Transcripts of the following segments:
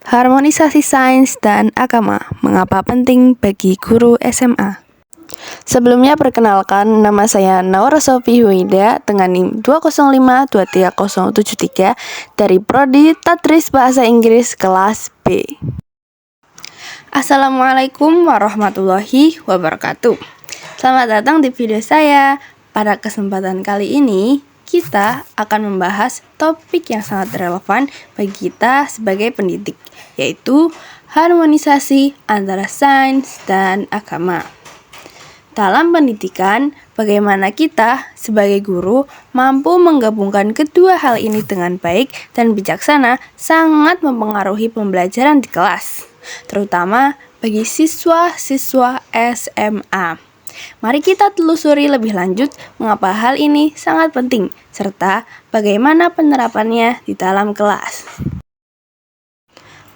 Harmonisasi sains dan agama, mengapa penting bagi guru SMA? Sebelumnya perkenalkan, nama saya Naura Sofi Huida dengan NIM 205-23073 dari Prodi Tadris Bahasa Inggris kelas B. Assalamualaikum warahmatullahi wabarakatuh. Selamat datang di video saya. Pada kesempatan kali ini, kita akan membahas topik yang sangat relevan bagi kita sebagai pendidik, yaitu harmonisasi antara sains dan agama. Dalam pendidikan, bagaimana kita sebagai guru mampu menggabungkan kedua hal ini dengan baik dan bijaksana sangat mempengaruhi pembelajaran di kelas, terutama bagi siswa-siswa SMA. Mari kita telusuri lebih lanjut mengapa hal ini sangat penting, serta bagaimana penerapannya di dalam kelas.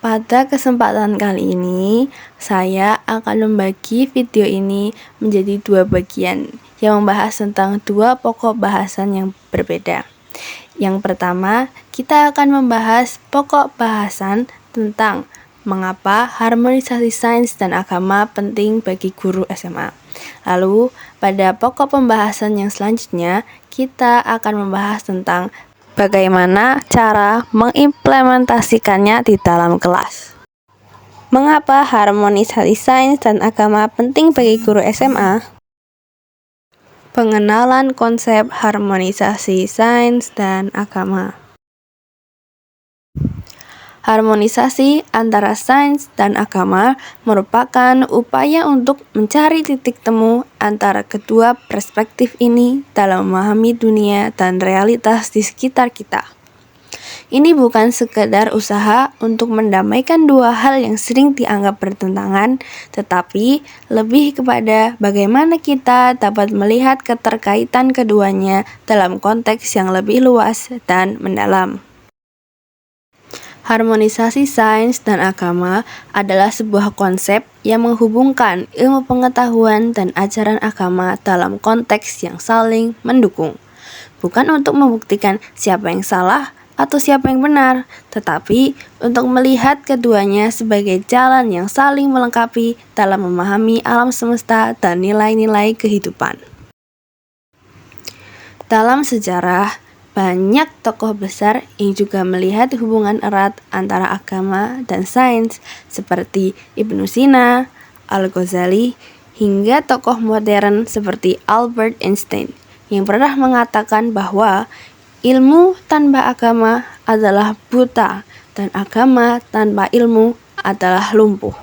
Pada kesempatan kali ini, saya akan membagi video ini menjadi dua bagian yang membahas tentang dua pokok bahasan yang berbeda. Yang pertama, kita akan membahas pokok bahasan tentang mengapa harmonisasi sains dan agama penting bagi guru SMA. Lalu, pada pokok pembahasan yang selanjutnya, kita akan membahas tentang bagaimana cara mengimplementasikannya di dalam kelas. Mengapa harmonisasi sains dan agama penting bagi guru SMA? Pengenalan konsep harmonisasi sains dan agama. Harmonisasi antara sains dan agama merupakan upaya untuk mencari titik temu antara kedua perspektif ini dalam memahami dunia dan realitas di sekitar kita. Ini bukan sekedar usaha untuk mendamaikan dua hal yang sering dianggap bertentangan, tetapi lebih kepada bagaimana kita dapat melihat keterkaitan keduanya dalam konteks yang lebih luas dan mendalam. Harmonisasi sains dan agama adalah sebuah konsep yang menghubungkan ilmu pengetahuan dan ajaran agama dalam konteks yang saling mendukung. Bukan untuk membuktikan siapa yang salah atau siapa yang benar, tetapi untuk melihat keduanya sebagai jalan yang saling melengkapi dalam memahami alam semesta dan nilai-nilai kehidupan. Dalam sejarah, banyak tokoh besar yang juga melihat hubungan erat antara agama dan sains seperti Ibnu Sina, Al-Ghazali, hingga tokoh modern seperti Albert Einstein yang pernah mengatakan bahwa ilmu tanpa agama adalah buta dan agama tanpa ilmu adalah lumpuh.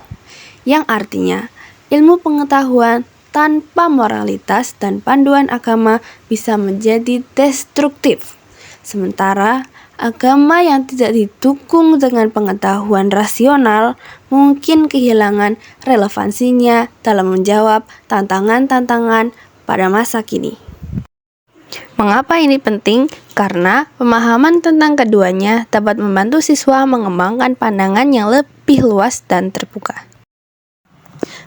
Yang artinya, ilmu pengetahuan tanpa moralitas dan panduan agama bisa menjadi destruktif. Sementara agama yang tidak didukung dengan pengetahuan rasional mungkin kehilangan relevansinya dalam menjawab tantangan-tantangan pada masa kini. Mengapa ini penting? Karena pemahaman tentang keduanya dapat membantu siswa mengembangkan pandangan yang lebih luas dan terbuka.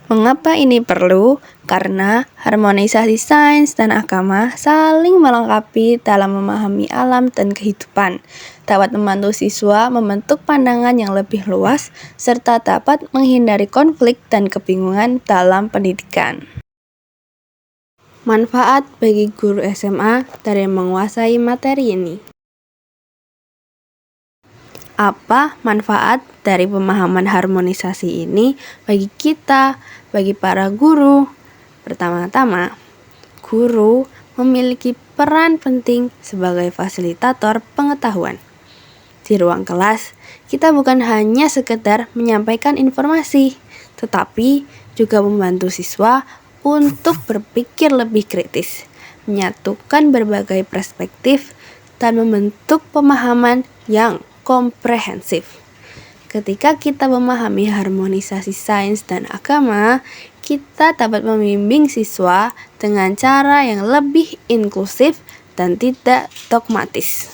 Mengapa ini perlu? Karena harmonisasi sains dan agama saling melengkapi dalam memahami alam dan kehidupan, dapat membantu siswa membentuk pandangan yang lebih luas, serta dapat menghindari konflik dan kebingungan dalam pendidikan. Manfaat bagi guru SMA dari menguasai materi ini. Apa manfaat dari pemahaman harmonisasi ini bagi kita, bagi para guru? Pertama-tama, guru memiliki peran penting sebagai fasilitator pengetahuan. Di ruang kelas, kita bukan hanya sekedar menyampaikan informasi, tetapi juga membantu siswa untuk berpikir lebih kritis, menyatukan berbagai perspektif, dan membentuk pemahaman yang komprehensif. Ketika kita memahami harmonisasi sains dan agama, kita dapat membimbing siswa dengan cara yang lebih inklusif dan tidak dogmatis.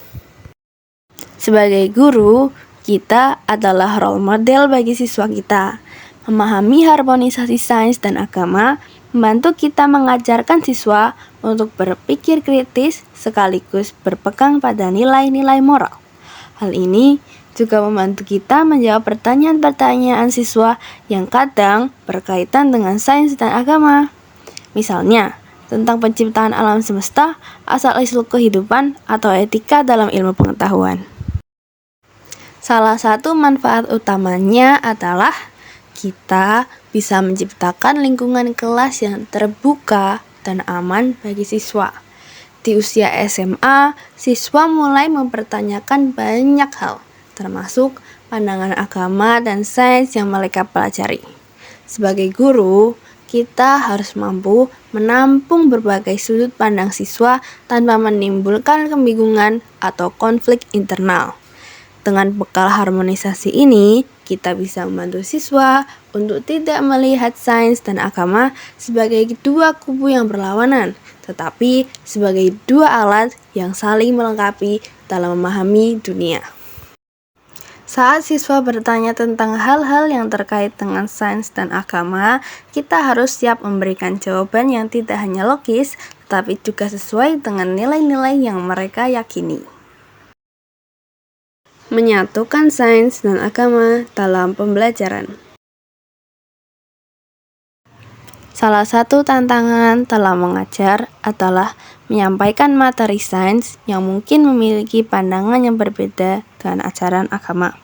Sebagai guru, kita adalah role model bagi siswa kita. Memahami harmonisasi sains dan agama membantu kita mengajarkan siswa untuk berpikir kritis sekaligus berpegang pada nilai-nilai moral. Hal ini juga membantu kita menjawab pertanyaan-pertanyaan siswa yang kadang berkaitan dengan sains dan agama. Misalnya, tentang penciptaan alam semesta, asal-usul kehidupan, atau etika dalam ilmu pengetahuan. Salah satu manfaat utamanya adalah kita bisa menciptakan lingkungan kelas yang terbuka dan aman bagi siswa. Di usia SMA, siswa mulai mempertanyakan banyak hal, termasuk pandangan agama dan sains yang mereka pelajari. Sebagai guru, kita harus mampu menampung berbagai sudut pandang siswa tanpa menimbulkan kebingungan atau konflik internal. Dengan bekal harmonisasi ini, kita bisa membantu siswa untuk tidak melihat sains dan agama sebagai dua kubu yang berlawanan, tetapi sebagai dua alat yang saling melengkapi dalam memahami dunia. Saat siswa bertanya tentang hal-hal yang terkait dengan sains dan agama, kita harus siap memberikan jawaban yang tidak hanya logis, tetapi juga sesuai dengan nilai-nilai yang mereka yakini. Menyatukan sains dan agama dalam pembelajaran. Salah satu tantangan dalam mengajar adalah menyampaikan materi sains yang mungkin memiliki pandangan yang berbeda dengan ajaran agama.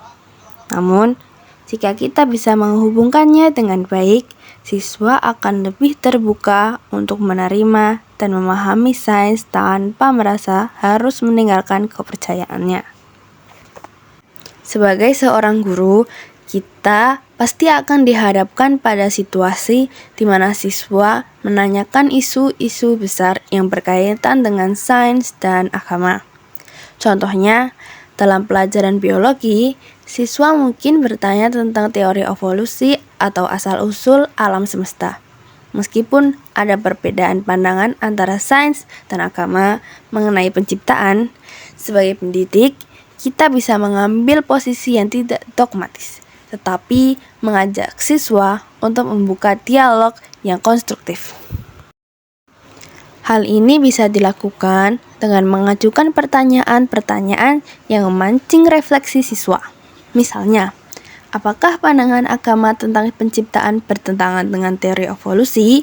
Namun, jika kita bisa menghubungkannya dengan baik, siswa akan lebih terbuka untuk menerima dan memahami sains tanpa merasa harus meninggalkan kepercayaannya. Sebagai seorang guru, kita pasti akan dihadapkan pada situasi di mana siswa menanyakan isu-isu besar yang berkaitan dengan sains dan agama. Contohnya, dalam pelajaran biologi, siswa mungkin bertanya tentang teori evolusi atau asal-usul alam semesta. Meskipun ada perbedaan pandangan antara sains dan agama mengenai penciptaan, sebagai pendidik, kita bisa mengambil posisi yang tidak dogmatis, tetapi mengajak siswa untuk membuka dialog yang konstruktif. Hal ini bisa dilakukan dengan mengajukan pertanyaan-pertanyaan yang memancing refleksi siswa. Misalnya, apakah pandangan agama tentang penciptaan bertentangan dengan teori evolusi?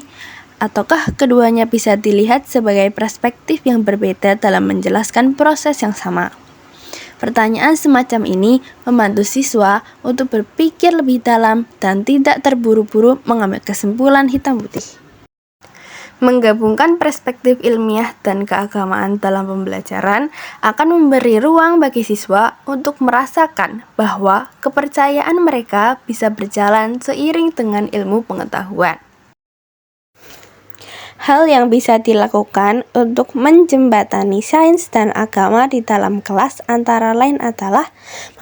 Ataukah keduanya bisa dilihat sebagai perspektif yang berbeda dalam menjelaskan proses yang sama? Pertanyaan semacam ini membantu siswa untuk berpikir lebih dalam dan tidak terburu-buru mengambil kesimpulan hitam putih. Menggabungkan perspektif ilmiah dan keagamaan dalam pembelajaran akan memberi ruang bagi siswa untuk merasakan bahwa kepercayaan mereka bisa berjalan seiring dengan ilmu pengetahuan. Hal yang bisa dilakukan untuk menjembatani sains dan agama di dalam kelas antara lain adalah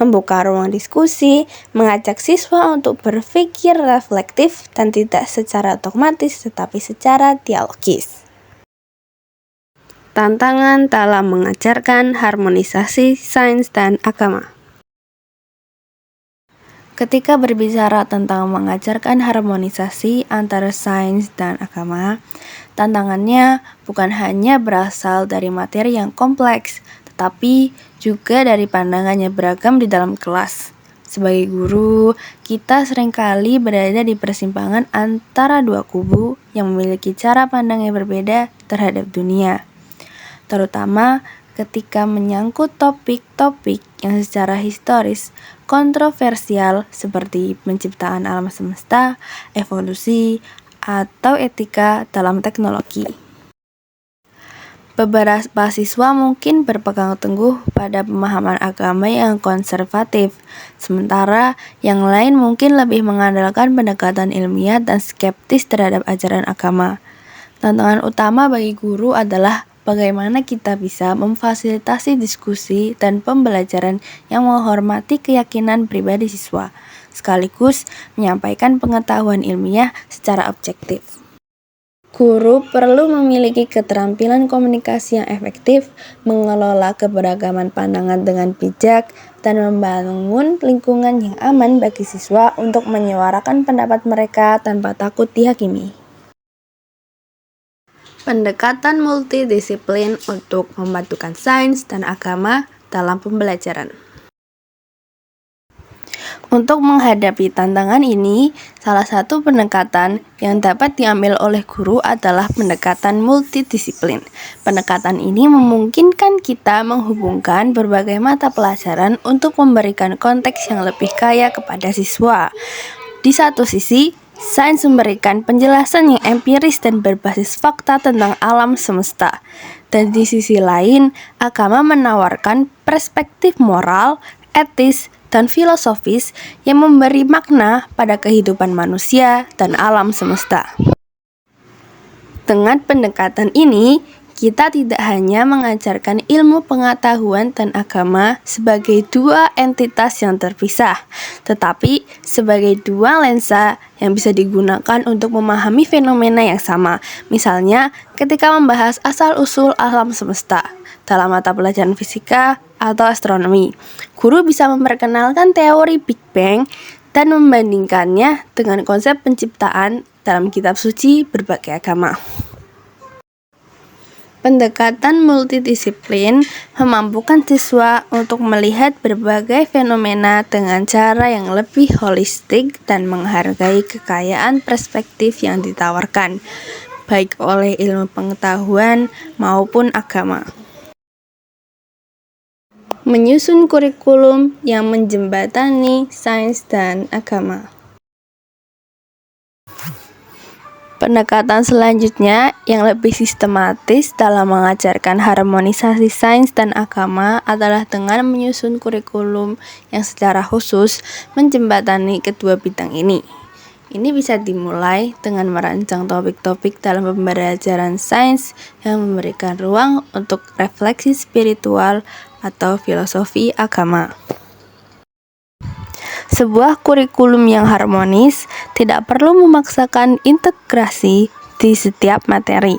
membuka ruang diskusi, mengajak siswa untuk berpikir reflektif dan tidak secara dogmatis tetapi secara dialogis. Tantangan dalam mengajarkan harmonisasi sains dan agama. Ketika berbicara tentang mengajarkan harmonisasi antara sains dan agama, tantangannya bukan hanya berasal dari materi yang kompleks, tetapi juga dari pandangan yang beragam di dalam kelas. Sebagai guru, kita seringkali berada di persimpangan antara dua kubu yang memiliki cara pandang yang berbeda terhadap dunia, terutama ketika menyangkut topik-topik yang secara historis kontroversial seperti penciptaan alam semesta, evolusi, atau etika dalam teknologi. Beberapa siswa mungkin berpegang teguh pada pemahaman agama yang konservatif, sementara yang lain mungkin lebih mengandalkan pendekatan ilmiah dan skeptis terhadap ajaran agama. Tantangan utama bagi guru adalah bagaimana kita bisa memfasilitasi diskusi dan pembelajaran yang menghormati keyakinan pribadi siswa, sekaligus menyampaikan pengetahuan ilmiah secara objektif. Guru perlu memiliki keterampilan komunikasi yang efektif, mengelola keberagaman pandangan dengan bijak, dan membangun lingkungan yang aman bagi siswa untuk menyuarakan pendapat mereka tanpa takut dihakimi. Pendekatan multidisiplin untuk memadukan sains dan agama dalam pembelajaran. Untuk menghadapi tantangan ini, salah satu pendekatan yang dapat diambil oleh guru adalah pendekatan multidisiplin. Pendekatan ini memungkinkan kita menghubungkan berbagai mata pelajaran untuk memberikan konteks yang lebih kaya kepada siswa. Di satu sisi, sains memberikan penjelasan yang empiris dan berbasis fakta tentang alam semesta. Dan di sisi lain, agama menawarkan perspektif moral, etis, dan filosofis yang memberi makna pada kehidupan manusia dan alam semesta. Dengan pendekatan ini, kita tidak hanya mengajarkan ilmu pengetahuan dan agama sebagai dua entitas yang terpisah, tetapi sebagai dua lensa yang bisa digunakan untuk memahami fenomena yang sama. Misalnya, ketika membahas asal-usul alam semesta dalam mata pelajaran fisika atau astronomi, guru bisa memperkenalkan teori Big Bang dan membandingkannya dengan konsep penciptaan dalam kitab suci berbagai agama. Pendekatan multidisiplin memampukan siswa untuk melihat berbagai fenomena dengan cara yang lebih holistik dan menghargai kekayaan perspektif yang ditawarkan, baik oleh ilmu pengetahuan maupun agama. Menyusun kurikulum yang menjembatani sains dan agama. Pendekatan selanjutnya yang lebih sistematis dalam mengajarkan harmonisasi sains dan agama adalah dengan menyusun kurikulum yang secara khusus menjembatani kedua bidang ini. Ini bisa dimulai dengan merancang topik-topik dalam pembelajaran sains yang memberikan ruang untuk refleksi spiritual atau filosofi agama. Sebuah kurikulum yang harmonis tidak perlu memaksakan integrasi di setiap materi,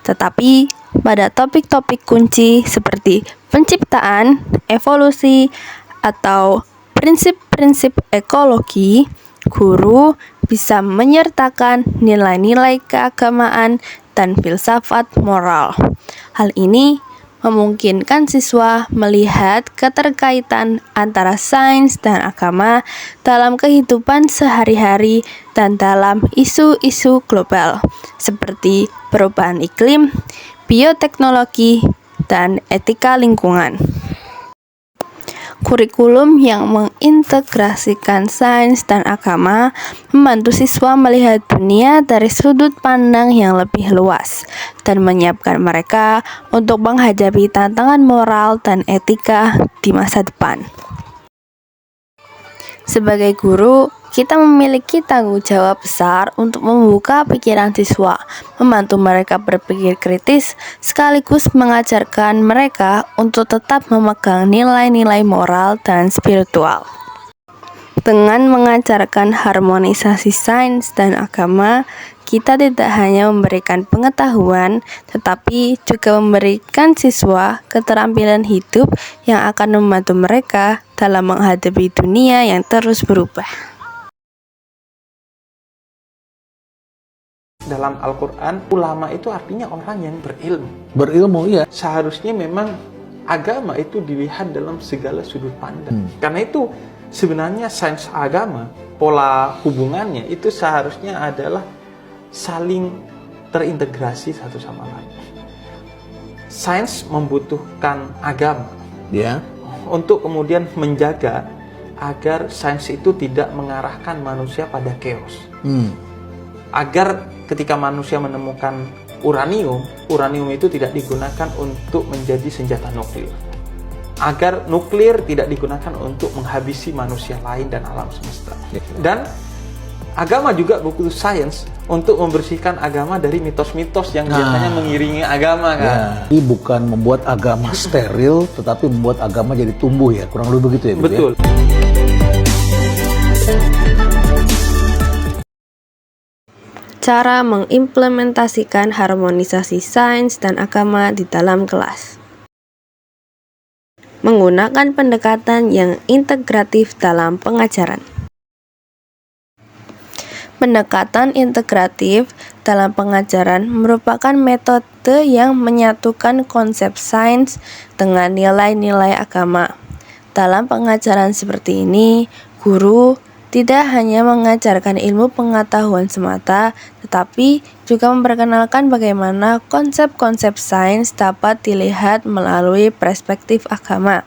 tetapi pada topik-topik kunci seperti penciptaan, evolusi, atau prinsip-prinsip ekologi, guru bisa menyertakan nilai-nilai keagamaan dan filsafat moral. Hal ini memungkinkan siswa melihat keterkaitan antara sains dan agama dalam kehidupan sehari-hari dan dalam isu-isu global seperti perubahan iklim, bioteknologi, dan etika lingkungan. Kurikulum yang mengintegrasikan sains dan agama membantu siswa melihat dunia dari sudut pandang yang lebih luas dan menyiapkan mereka untuk menghadapi tantangan moral dan etika di masa depan. Sebagai guru, kita memiliki tanggung jawab besar untuk membuka pikiran siswa, membantu mereka berpikir kritis, sekaligus mengajarkan mereka untuk tetap memegang nilai-nilai moral dan spiritual. Dengan mengajarkan harmonisasi sains dan agama, kita tidak hanya memberikan pengetahuan, tetapi juga memberikan siswa keterampilan hidup yang akan membantu mereka dalam menghadapi dunia yang terus berubah. Dalam Al-Quran, ulama itu artinya orang yang berilmu. Berilmu, iya. Seharusnya memang agama itu dilihat dalam segala sudut pandang. Karena itu sebenarnya sains agama, pola hubungannya itu seharusnya adalah saling terintegrasi satu sama lain. Sains membutuhkan agama untuk kemudian menjaga agar sains itu tidak mengarahkan manusia pada chaos. Agar ketika manusia menemukan uranium itu tidak digunakan untuk menjadi senjata nuklir. Agar nuklir tidak digunakan untuk menghabisi manusia lain dan alam semesta. Dan agama juga butuh sains untuk membersihkan agama dari mitos-mitos yang biasanya mengiringi agama kan. Jadi bukan membuat agama steril, tetapi membuat agama jadi tumbuh ya, kurang lebih begitu ya. Betul. Ya? Cara mengimplementasikan harmonisasi sains dan agama di dalam kelas. Menggunakan pendekatan yang integratif dalam pengajaran. Pendekatan integratif dalam pengajaran merupakan metode yang menyatukan konsep sains dengan nilai-nilai agama. Dalam pengajaran seperti ini, Guru tidak hanya mengajarkan ilmu pengetahuan semata, tetapi juga memperkenalkan bagaimana konsep-konsep sains dapat dilihat melalui perspektif agama.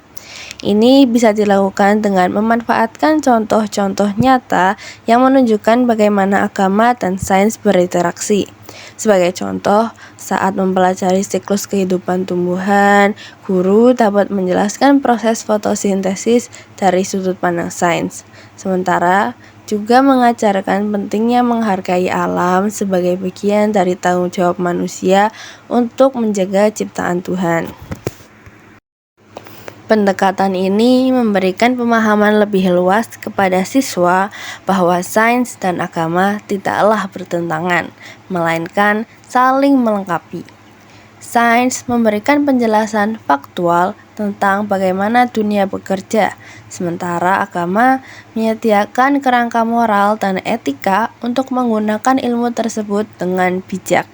Ini bisa dilakukan dengan memanfaatkan contoh-contoh nyata yang menunjukkan bagaimana agama dan sains berinteraksi. Sebagai contoh, saat mempelajari siklus kehidupan tumbuhan, guru dapat menjelaskan proses fotosintesis dari sudut pandang sains. Sementara juga mengajarkan pentingnya menghargai alam sebagai bagian dari tanggung jawab manusia untuk menjaga ciptaan Tuhan. Pendekatan ini memberikan pemahaman lebih luas kepada siswa bahwa sains dan agama tidaklah bertentangan, melainkan saling melengkapi. Sains memberikan penjelasan faktual tentang bagaimana dunia bekerja, sementara agama menyediakan kerangka moral dan etika untuk menggunakan ilmu tersebut dengan bijak.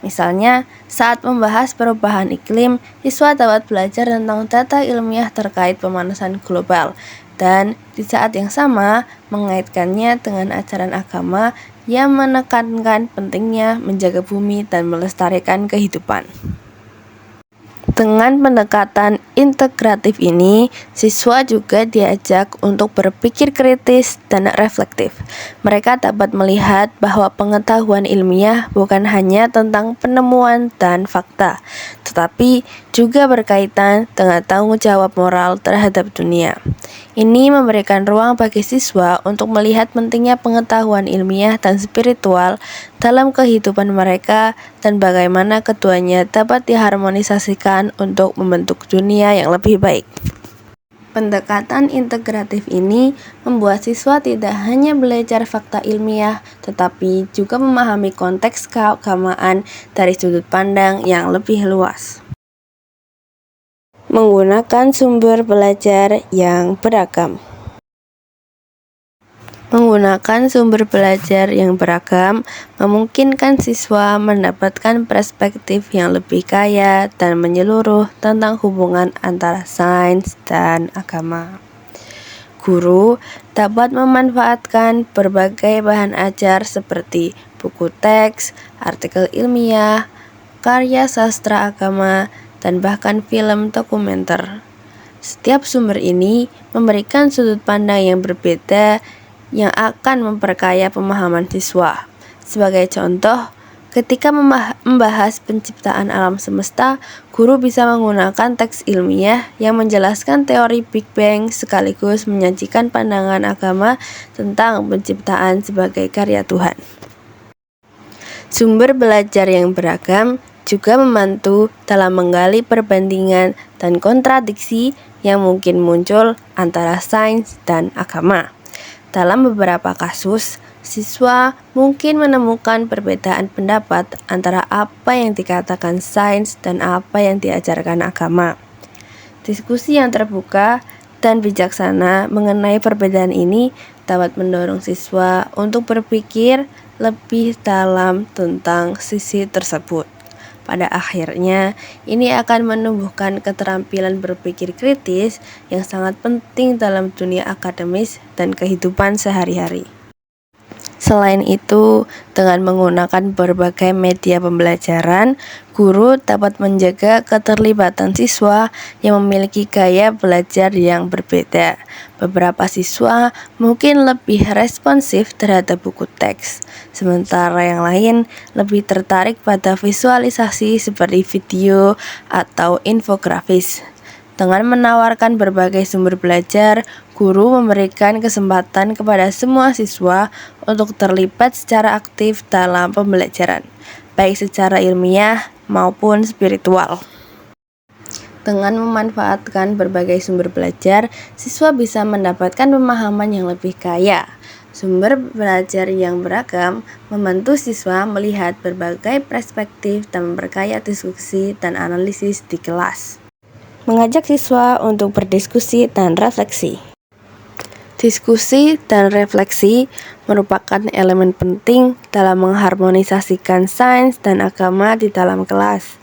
Misalnya, saat membahas perubahan iklim, siswa dapat belajar tentang data ilmiah terkait pemanasan global, dan di saat yang sama mengaitkannya dengan ajaran agama yang menekankan pentingnya menjaga bumi dan melestarikan kehidupan. Dengan pendekatan integratif ini, siswa juga diajak untuk berpikir kritis dan reflektif. Mereka dapat melihat bahwa pengetahuan ilmiah bukan hanya tentang penemuan dan fakta, tetapi juga berkaitan dengan tanggung jawab moral terhadap dunia. Ini memberikan ruang bagi siswa untuk melihat pentingnya pengetahuan ilmiah dan spiritual dalam kehidupan mereka dan bagaimana keduanya dapat diharmonisasikan untuk membentuk dunia yang lebih baik. Pendekatan integratif ini membuat siswa tidak hanya belajar fakta ilmiah, tetapi juga memahami konteks keagamaan dari sudut pandang yang lebih luas. Menggunakan sumber belajar yang beragam. Menggunakan sumber belajar yang beragam memungkinkan siswa mendapatkan perspektif yang lebih kaya dan menyeluruh tentang hubungan antara sains dan agama. Guru dapat memanfaatkan berbagai bahan ajar seperti buku teks, artikel ilmiah, karya sastra agama, dan bahkan film dokumenter. Setiap sumber ini memberikan sudut pandang yang berbeda yang akan memperkaya pemahaman siswa. Sebagai contoh, ketika membahas penciptaan alam semesta, guru bisa menggunakan teks ilmiah yang menjelaskan teori Big Bang sekaligus menyajikan pandangan agama tentang penciptaan sebagai karya Tuhan. Sumber belajar yang beragam juga membantu dalam menggali perbandingan dan kontradiksi yang mungkin muncul antara sains dan agama. Dalam beberapa kasus, siswa mungkin menemukan perbedaan pendapat antara apa yang dikatakan sains dan apa yang diajarkan agama. Diskusi yang terbuka dan bijaksana mengenai perbedaan ini dapat mendorong siswa untuk berpikir lebih dalam tentang sisi tersebut. Pada akhirnya, ini akan menumbuhkan keterampilan berpikir kritis yang sangat penting dalam dunia akademis dan kehidupan sehari-hari. Selain itu, dengan menggunakan berbagai media pembelajaran, guru dapat menjaga keterlibatan siswa yang memiliki gaya belajar yang berbeda. Beberapa siswa mungkin lebih responsif terhadap buku teks, sementara yang lain lebih tertarik pada visualisasi seperti video atau infografis. Dengan menawarkan berbagai sumber belajar, guru memberikan kesempatan kepada semua siswa untuk terlibat secara aktif dalam pembelajaran, baik secara ilmiah maupun spiritual. Dengan memanfaatkan berbagai sumber belajar, siswa bisa mendapatkan pemahaman yang lebih kaya. Sumber belajar yang beragam membantu siswa melihat berbagai perspektif dan memperkaya diskusi dan analisis di kelas. Mengajak siswa untuk berdiskusi dan refleksi. Diskusi dan refleksi merupakan elemen penting dalam mengharmonisasikan sains dan agama di dalam kelas.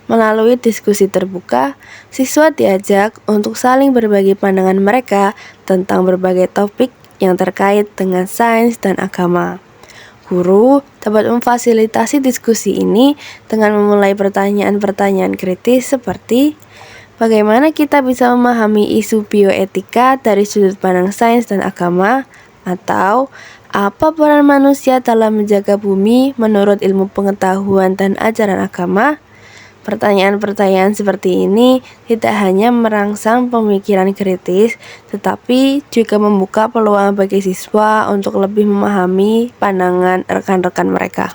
Melalui diskusi terbuka, siswa diajak untuk saling berbagi pandangan mereka tentang berbagai topik yang terkait dengan sains dan agama. Guru dapat memfasilitasi diskusi ini dengan memulai pertanyaan-pertanyaan kritis seperti bagaimana kita bisa memahami isu bioetika dari sudut pandang sains dan agama, atau apa peran manusia dalam menjaga bumi menurut ilmu pengetahuan dan ajaran agama. Pertanyaan-pertanyaan seperti ini tidak hanya merangsang pemikiran kritis, tetapi juga membuka peluang bagi siswa untuk lebih memahami pandangan rekan-rekan mereka.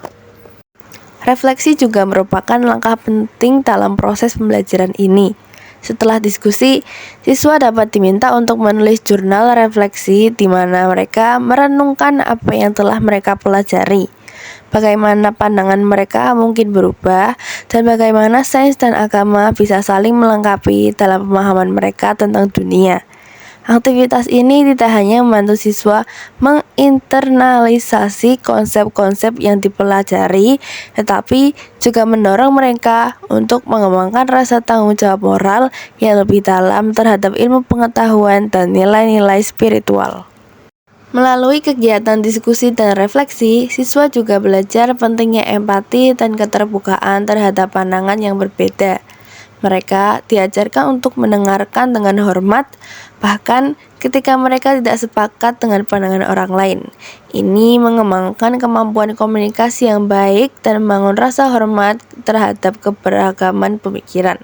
Refleksi juga merupakan langkah penting dalam proses pembelajaran ini. Setelah diskusi, siswa dapat diminta untuk menulis jurnal refleksi di mana mereka merenungkan apa yang telah mereka pelajari, bagaimana pandangan mereka mungkin berubah, dan bagaimana sains dan agama bisa saling melengkapi dalam pemahaman mereka tentang dunia. Aktivitas ini tidak hanya membantu siswa menginternalisasi konsep-konsep yang dipelajari, tetapi juga mendorong mereka untuk mengembangkan rasa tanggung jawab moral yang lebih dalam terhadap ilmu pengetahuan dan nilai-nilai spiritual. Melalui kegiatan diskusi dan refleksi, siswa juga belajar pentingnya empati dan keterbukaan terhadap pandangan yang berbeda. Mereka diajarkan untuk mendengarkan dengan hormat, bahkan ketika mereka tidak sepakat dengan pandangan orang lain. Ini mengembangkan kemampuan komunikasi yang baik dan membangun rasa hormat terhadap keberagaman pemikiran,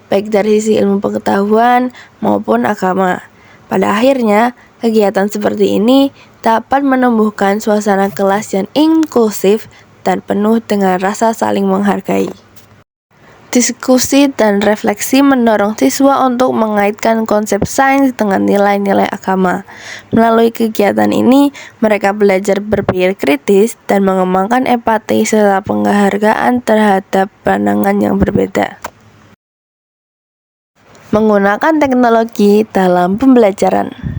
baik dari sisi ilmu pengetahuan maupun agama. Pada akhirnya, kegiatan seperti ini dapat menumbuhkan suasana kelas yang inklusif dan penuh dengan rasa saling menghargai. Diskusi dan refleksi mendorong siswa untuk mengaitkan konsep sains dengan nilai-nilai agama. Melalui kegiatan ini, mereka belajar berpikir kritis dan mengembangkan empati serta penghargaan terhadap pandangan yang berbeda. Menggunakan teknologi dalam pembelajaran.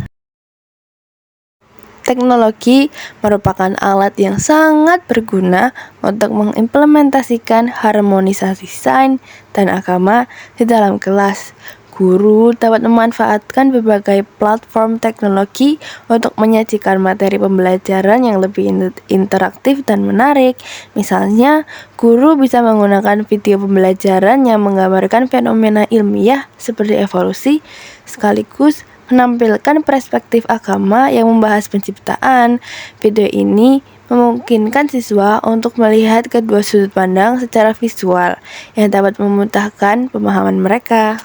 Teknologi merupakan alat yang sangat berguna untuk mengimplementasikan harmonisasi sains dan agama di dalam kelas. Guru dapat memanfaatkan berbagai platform teknologi untuk menyajikan materi pembelajaran yang lebih interaktif dan menarik. Misalnya, guru bisa menggunakan video pembelajaran yang menggambarkan fenomena ilmiah seperti evolusi, sekaligus menampilkan perspektif agama yang membahas penciptaan. Video ini memungkinkan siswa untuk melihat kedua sudut pandang secara visual yang dapat memudahkan pemahaman mereka.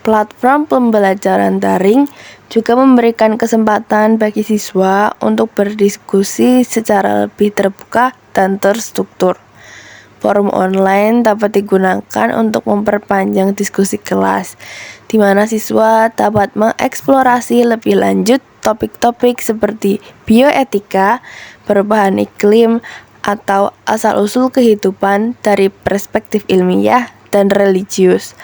Platform pembelajaran daring juga memberikan kesempatan bagi siswa untuk berdiskusi secara lebih terbuka dan terstruktur. Forum online dapat digunakan untuk memperpanjang diskusi kelas, di mana siswa dapat mengeksplorasi lebih lanjut topik-topik seperti bioetika, perubahan iklim, atau asal-usul kehidupan dari perspektif ilmiah dan religius.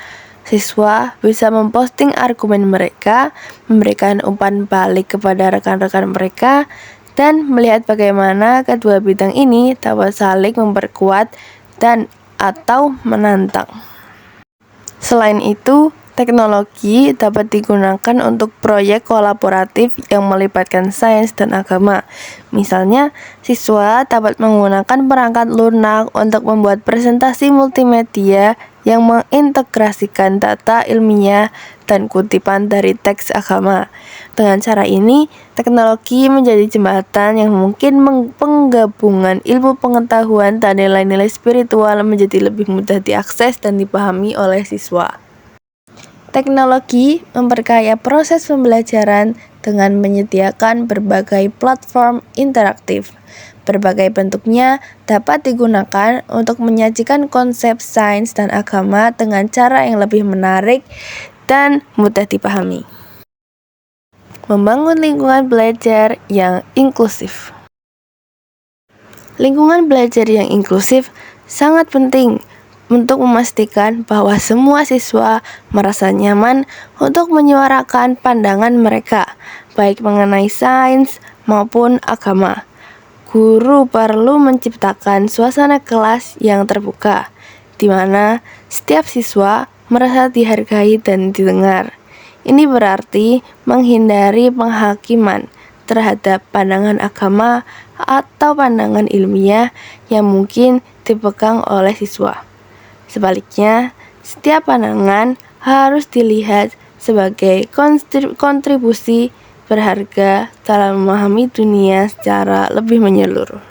Siswa bisa memposting argumen mereka, memberikan umpan balik kepada rekan-rekan mereka, dan melihat bagaimana kedua bidang ini dapat saling memperkuat dan atau menantang. Selain itu, teknologi dapat digunakan untuk proyek kolaboratif yang melibatkan sains dan agama. Misalnya, siswa dapat menggunakan perangkat lunak untuk membuat presentasi multimedia yang mengintegrasikan data ilmiah dan kutipan dari teks agama. Dengan cara ini, teknologi menjadi jembatan yang mungkin penggabungan ilmu pengetahuan dan nilai-nilai spiritual menjadi lebih mudah diakses dan dipahami oleh siswa. Teknologi memperkaya proses pembelajaran dengan menyediakan berbagai platform interaktif. Berbagai bentuknya dapat digunakan untuk menyajikan konsep sains dan agama dengan cara yang lebih menarik dan mudah dipahami. Membangun lingkungan belajar yang inklusif. Lingkungan belajar yang inklusif sangat penting untuk memastikan bahwa semua siswa merasa nyaman untuk menyuarakan pandangan mereka, baik mengenai sains maupun agama. Guru perlu menciptakan suasana kelas yang terbuka, di mana setiap siswa merasa dihargai dan didengar. Ini berarti menghindari penghakiman, terhadap pandangan agama atau pandangan ilmiah yang mungkin dipegang oleh siswa. Sebaliknya, setiap pandangan harus dilihat sebagai kontribusi berharga dalam memahami dunia secara lebih menyeluruh.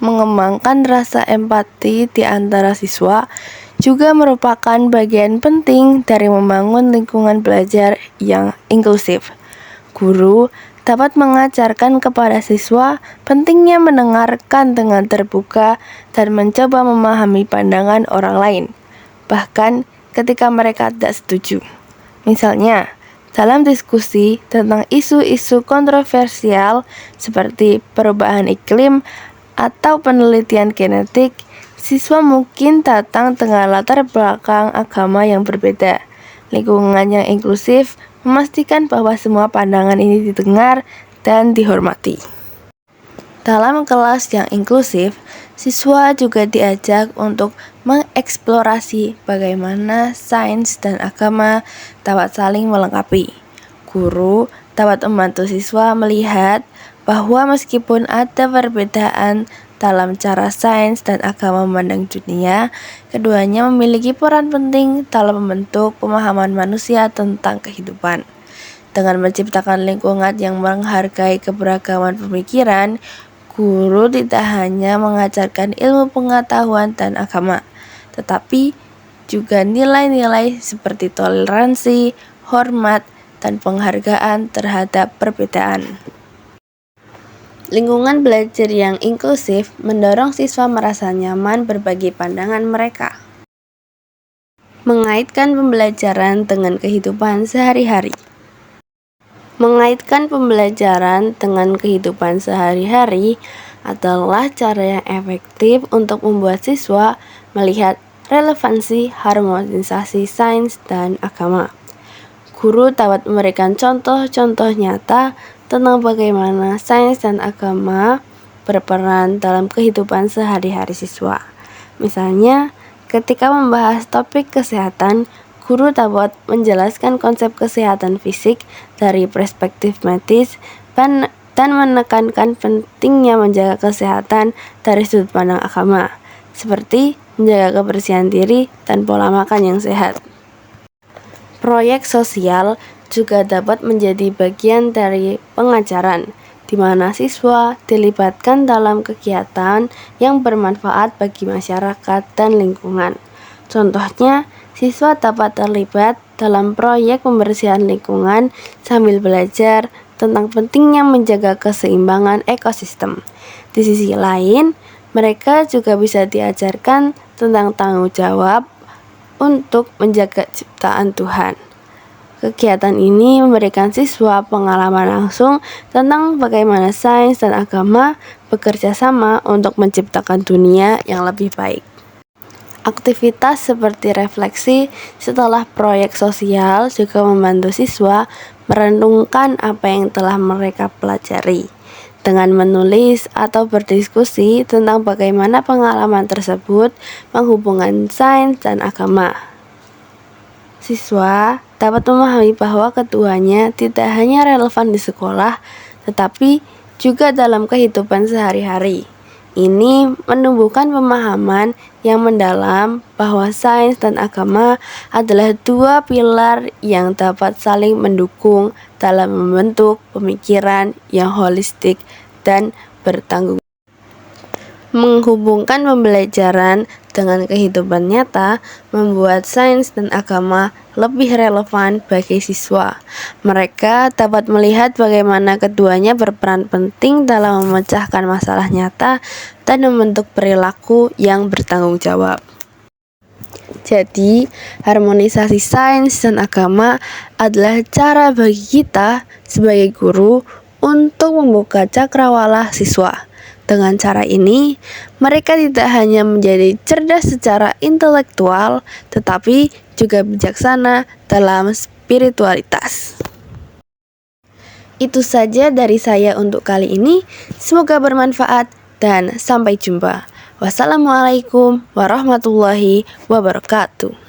Mengembangkan rasa empati di antara siswa juga merupakan bagian penting dari membangun lingkungan belajar yang inklusif. Guru dapat mengajarkan kepada siswa pentingnya mendengarkan dengan terbuka dan mencoba memahami pandangan orang lain, bahkan ketika mereka tidak setuju. Misalnya, dalam diskusi tentang isu-isu kontroversial seperti perubahan iklim atau penelitian genetik, siswa mungkin datang dengan latar belakang agama yang berbeda. Lingkungan yang inklusif memastikan bahwa semua pandangan ini didengar dan dihormati. Dalam kelas yang inklusif, siswa juga diajak untuk mengeksplorasi bagaimana sains dan agama dapat saling melengkapi. Guru dapat membantu siswa melihat bahwa meskipun ada perbedaan dalam cara sains dan agama memandang dunia, keduanya memiliki peran penting dalam membentuk pemahaman manusia tentang kehidupan. Dengan menciptakan lingkungan yang menghargai keberagaman pemikiran, guru tidak hanya mengajarkan ilmu pengetahuan dan agama, tetapi juga nilai-nilai seperti toleransi, hormat, dan penghargaan terhadap perbedaan. Lingkungan belajar yang inklusif mendorong siswa merasa nyaman berbagi pandangan mereka. Mengaitkan pembelajaran dengan kehidupan sehari-hari. Mengaitkan pembelajaran dengan kehidupan sehari-hari adalah cara yang efektif untuk membuat siswa melihat relevansi harmonisasi sains dan agama. Guru dapat memberikan contoh-contoh nyata tentang bagaimana sains dan agama berperan dalam kehidupan sehari-hari siswa. Misalnya, ketika membahas topik kesehatan, guru dapat menjelaskan konsep kesehatan fisik dari perspektif medis dan menekankan pentingnya menjaga kesehatan dari sudut pandang agama, seperti menjaga kebersihan diri dan pola makan yang sehat. Proyek sosial juga dapat menjadi bagian dari pengajaran, di mana siswa dilibatkan dalam kegiatan yang bermanfaat bagi masyarakat dan lingkungan. Contohnya, siswa dapat terlibat dalam proyek pembersihan lingkungan sambil belajar tentang pentingnya menjaga keseimbangan ekosistem. Di sisi lain, mereka juga bisa diajarkan tentang tanggung jawab untuk menjaga ciptaan Tuhan. Kegiatan ini memberikan siswa pengalaman langsung tentang bagaimana sains dan agama bekerja sama untuk menciptakan dunia yang lebih baik. Aktivitas seperti refleksi setelah proyek sosial juga membantu siswa merenungkan apa yang telah mereka pelajari, dengan menulis atau berdiskusi tentang bagaimana pengalaman tersebut menghubungkan sains dan agama. Siswa dapat memahami bahwa keduanya tidak hanya relevan di sekolah, tetapi juga dalam kehidupan sehari-hari. Ini menumbuhkan pemahaman yang mendalam bahwa sains dan agama adalah dua pilar yang dapat saling mendukung dalam membentuk pemikiran yang holistik dan bertanggung. Menghubungkan pembelajaran dengan kehidupan nyata membuat sains dan agama lebih relevan bagi siswa. Mereka dapat melihat bagaimana keduanya berperan penting dalam memecahkan masalah nyata dan membentuk perilaku yang bertanggung jawab. Jadi, harmonisasi sains dan agama adalah cara bagi kita sebagai guru untuk membuka cakrawala siswa. Dengan cara ini, mereka tidak hanya menjadi cerdas secara intelektual, tetapi juga bijaksana dalam spiritualitas. Itu saja dari saya untuk kali ini. Semoga bermanfaat dan sampai jumpa. Wassalamualaikum warahmatullahi wabarakatuh.